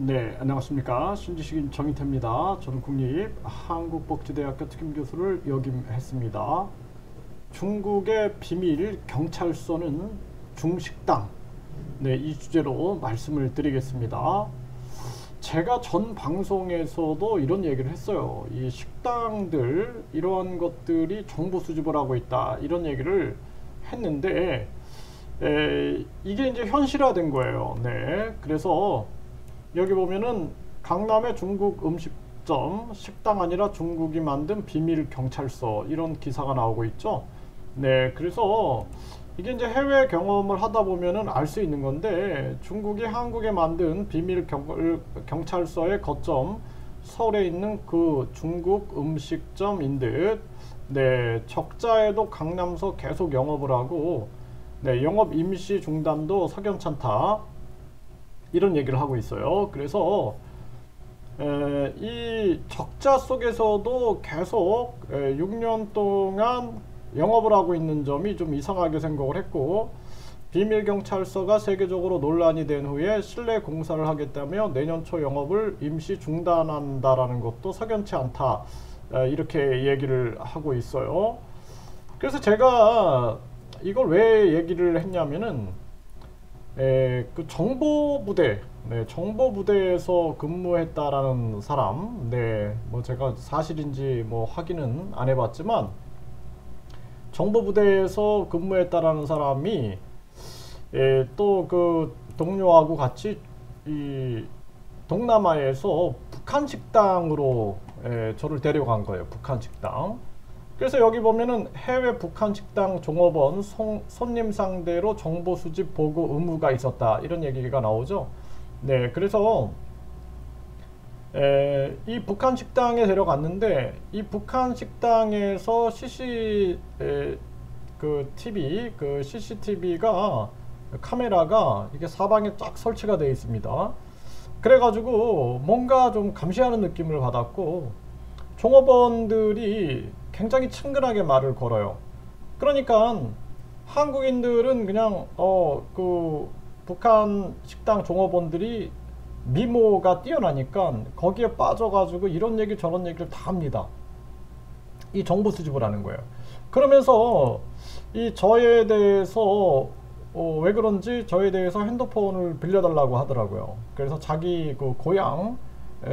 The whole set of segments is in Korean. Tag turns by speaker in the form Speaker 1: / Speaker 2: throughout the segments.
Speaker 1: 네, 안녕하십니까. 신지식인 정인태입니다. 저는 국립한국복지대학교 특임교수를 역임했습니다. 중국의 비밀 경찰서는 중식당. 네, 이 주제로 말씀을 드리겠습니다. 제가 전 방송에서도 이런 얘기를 했어요. 이 식당들, 이러한 것들이 정보 수집을 하고 있다. 이런 얘기를 했는데, 이게 이제 현실화된 거예요. 네, 그래서 여기 보면은 강남의 중국 음식점 식당 아니라 중국이 만든 비밀 경찰서 이런 기사가 나오고 있죠. 네, 그래서 이게 이제 해외 경험을 하다 보면은 알 수 있는 건데 중국이 한국에 만든 비밀 경찰서의 거점 서울에 있는 그 중국 음식점인 듯. 네, 적자에도 강남서 계속 영업을 하고 네, 영업 임시 중단도 석연찮다. 이런 얘기를 하고 있어요. 그래서 이 적자 속에서도 계속 6년 동안 영업을 하고 있는 점이 좀 이상하게 생각을 했고, 비밀경찰서가 세계적으로 논란이 된 후에 실내 공사를 하겠다며 내년 초 영업을 임시 중단한다라는 것도 석연치 않다. 이렇게 얘기를 하고 있어요. 그래서 제가 이걸 왜 얘기를 했냐면은 그 정보부대, 네, 정보부대에서 근무했다라는 사람, 네, 뭐 제가 사실인지 뭐 확인은 안 해봤지만 정보부대에서 근무했다라는 사람이 또 그 동료하고 같이 이 동남아에서 북한 식당으로 저를 데려간 거예요. 북한 식당. 그래서 여기 보면은 해외 북한 식당 종업원 손님 상대로 정보 수집 보고 의무가 있었다 이런 얘기가 나오죠. 네, 그래서 이 북한 식당에 데려갔는데 이 북한 식당에서 그 CCTV가 카메라가 이게 사방에 쫙 설치가 되어 있습니다. 그래가지고 뭔가 좀 감시하는 느낌을 받았고 종업원들이 굉장히 친근하게 말을 걸어요. 그러니까 한국인들은 그냥 그 북한 식당 종업원들이 미모가 뛰어나니까 거기에 빠져가지고 이런 얘기 저런 얘기를 다 합니다. 이 정보 수집을 하는 거예요. 그러면서 이 저에 대해서 왜 그런지 저에 대해서 핸드폰을 빌려달라고 하더라고요. 그래서 자기 그 고향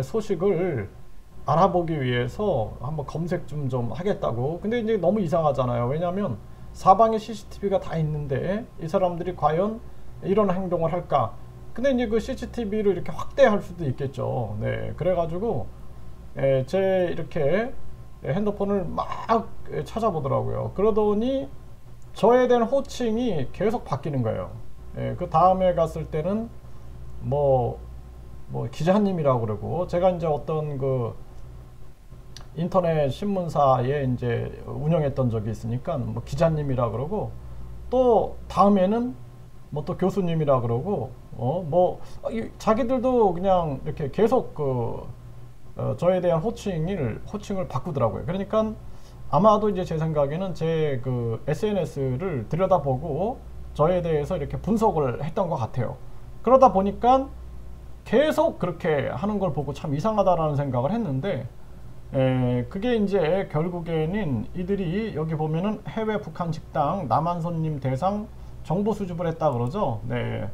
Speaker 1: 소식을 알아보기 위해서 한번 검색 좀 하겠다고. 근데 이제 너무 이상하잖아요. 왜냐하면 사방에 CCTV가 다 있는데 이 사람들이 과연 이런 행동을 할까? 근데 이제 그 CCTV를 이렇게 확대할 수도 있겠죠. 네, 그래가지고 제 이렇게 핸드폰을 막 찾아보더라고요. 그러더니 저에 대한 호칭이 계속 바뀌는 거예요. 그 다음에 갔을 때는 뭐 기자님이라고 그러고 제가 이제 어떤 그 인터넷 신문사에 이제 운영했던 적이 있으니까 뭐 기자님이라 그러고 또 다음에는 뭐 또 교수님이라 그러고 자기들도 그냥 이렇게 계속 저에 대한 호칭을 바꾸더라고요. 그러니까 아마도 이제 제 생각에는 제 그 SNS를 들여다보고 저에 대해서 이렇게 분석을 했던 것 같아요. 그러다 보니까 계속 그렇게 하는 걸 보고 참 이상하다라는 생각을 했는데 그게 이제 결국에는 이들이 여기 보면은 해외 북한 식당 남한 손님 대상 정보 수집을 했다 그러죠. 네.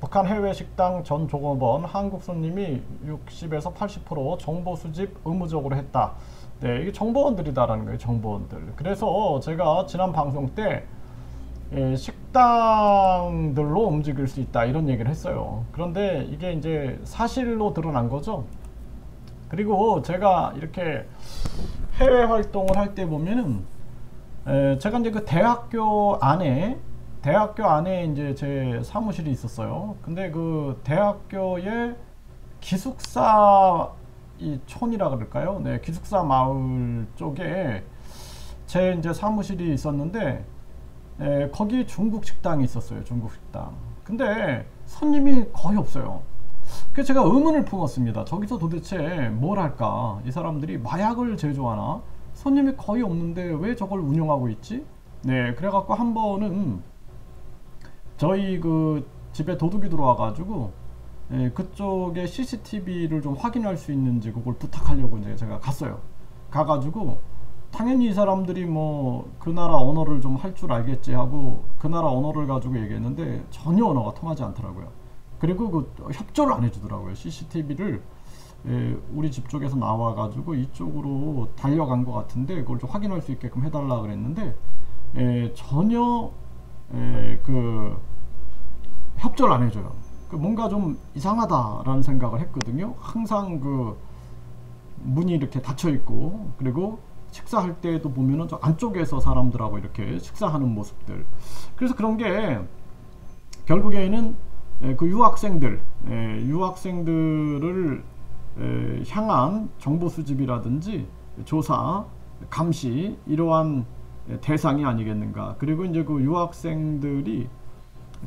Speaker 1: 북한 해외 식당 전 종업원 한국 손님이 60에서 80% 정보 수집 의무적으로 했다. 네, 이게 정보원들이다라는 거예요. 정보원들. 그래서 제가 지난 방송 때 식당들로 움직일 수 있다 이런 얘기를 했어요. 그런데 이게 이제 사실로 드러난 거죠. 그리고 제가 이렇게 해외 활동을 할 때 보면은 제가 이제 그 대학교 안에 이제 제 사무실이 있었어요. 근데 그 대학교의 기숙사 이 촌이라 그럴까요? 네, 기숙사 마을 쪽에 제 이제 사무실이 있었는데 거기 중국 식당이 있었어요. 중국 식당. 근데 손님이 거의 없어요. 그래서 제가 의문을 품었습니다. 저기서 도대체 뭘 할까? 이 사람들이 마약을 제조하나? 손님이 거의 없는데 왜 저걸 운영하고 있지? 네, 그래갖고 한 번은 저희 그 집에 도둑이 들어와가지고 그쪽에 CCTV를 좀 확인할 수 있는지 그걸 부탁하려고 이제 제가 갔어요. 가가지고 당연히 이 사람들이 뭐 그 나라 언어를 좀 할 줄 알겠지 하고 그 나라 언어를 가지고 얘기했는데 전혀 언어가 통하지 않더라고요. 그리고 그 협조를 안 해주더라고요. CCTV를 우리 집 쪽에서 나와가지고 이쪽으로 달려간 것 같은데 그걸 좀 확인할 수 있게끔 해달라 그랬는데 전혀 그 협조를 안 해줘요. 뭔가 좀 이상하다라는 생각을 했거든요. 항상 그 문이 이렇게 닫혀 있고 그리고 식사할 때도 보면은 저 안쪽에서 사람들하고 이렇게 식사하는 모습들. 그래서 그런 게 결국에는 그 유학생들을 향한 정보 수집이라든지 조사, 감시 이러한 대상이 아니겠는가. 그리고 이제 그 유학생들이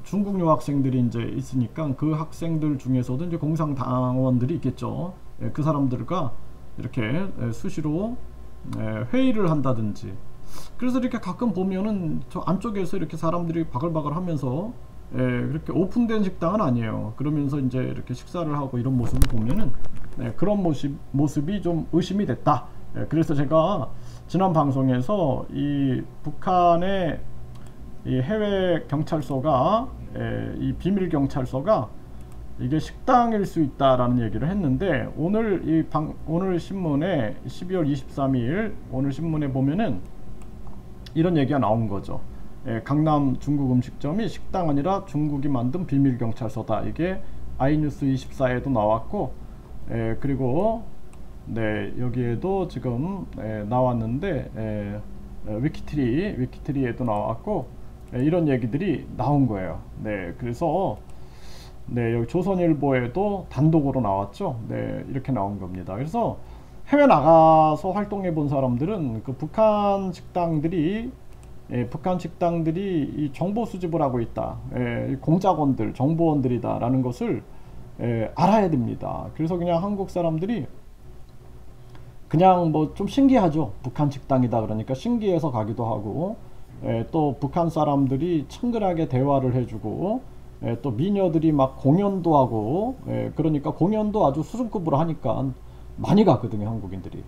Speaker 1: 중국 유학생들이 이제 있으니까 그 학생들 중에서도 이제 공산당원들이 있겠죠. 그 사람들과 이렇게 수시로 회의를 한다든지. 그래서 이렇게 가끔 보면은 저 안쪽에서 이렇게 사람들이 바글바글 하면서 그렇게 오픈된 식당은 아니에요. 그러면서 이제 이렇게 식사를 하고 이런 모습을 보면은 그런 모습이 좀 의심이 됐다. 그래서 제가 지난 방송에서 이 북한의 이 해외 경찰서가 이 비밀 경찰서가 이게 식당일 수 있다라는 얘기를 했는데 오늘 신문에 12월 23일 오늘 신문에 보면은 이런 얘기가 나온 거죠. 강남 중국 음식점이 식당 아니라 중국이 만든 비밀 경찰서다. 이게 아이뉴스 24에도 나왔고 그리고 여기에도 지금 나왔는데 위키트리에도 나왔고 이런 얘기들이 나온 거예요. 그래서 여기 조선일보에도 단독으로 나왔죠. 이렇게 나온 겁니다. 그래서 해외 나가서 활동해 본 사람들은 그 북한 식당들이 이 정보 수집을 하고 있다. 공작원들, 정보원들이다 라는 것을 알아야 됩니다. 그래서 그냥 한국 사람들이 그냥 뭐 좀 신기하죠. 북한 식당이다 그러니까 신기해서 가기도 하고 또 북한 사람들이 친근하게 대화를 해주고 또 미녀들이 막 공연도 하고 그러니까 공연도 아주 수준급으로 하니까 많이 가거든요. 한국인들이.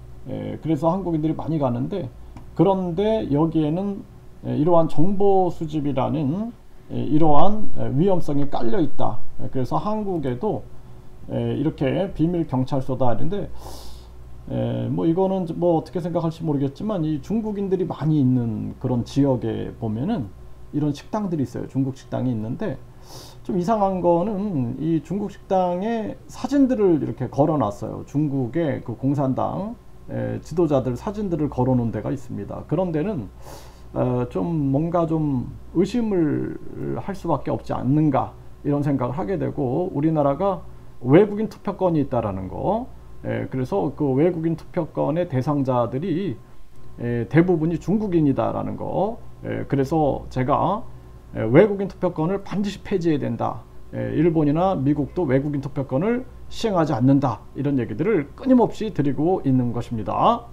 Speaker 1: 그래서 한국인들이 많이 가는데 그런데 여기에는 이러한 정보 수집이라는 이러한 위험성이 깔려 있다. 그래서 한국에도 이렇게 비밀 경찰서다 하는데 뭐 이거는 뭐 어떻게 생각할지 모르겠지만 이 중국인들이 많이 있는 그런 지역에 보면은 이런 식당들이 있어요. 중국 식당이 있는데 좀 이상한 거는 이 중국 식당에 사진들을 이렇게 걸어 놨어요. 중국의 그 공산당 지도자들 사진들을 걸어 놓은 데가 있습니다. 그런 데는 좀 뭔가 좀 의심을 할 수밖에 없지 않는가 이런 생각을 하게 되고 우리나라가 외국인 투표권이 있다라는 거. 그래서 그 외국인 투표권의 대상자들이 대부분이 중국인이다라는 거. 그래서 제가 외국인 투표권을 반드시 폐지해야 된다. 일본이나 미국도 외국인 투표권을 시행하지 않는다. 이런 얘기들을 끊임없이 드리고 있는 것입니다.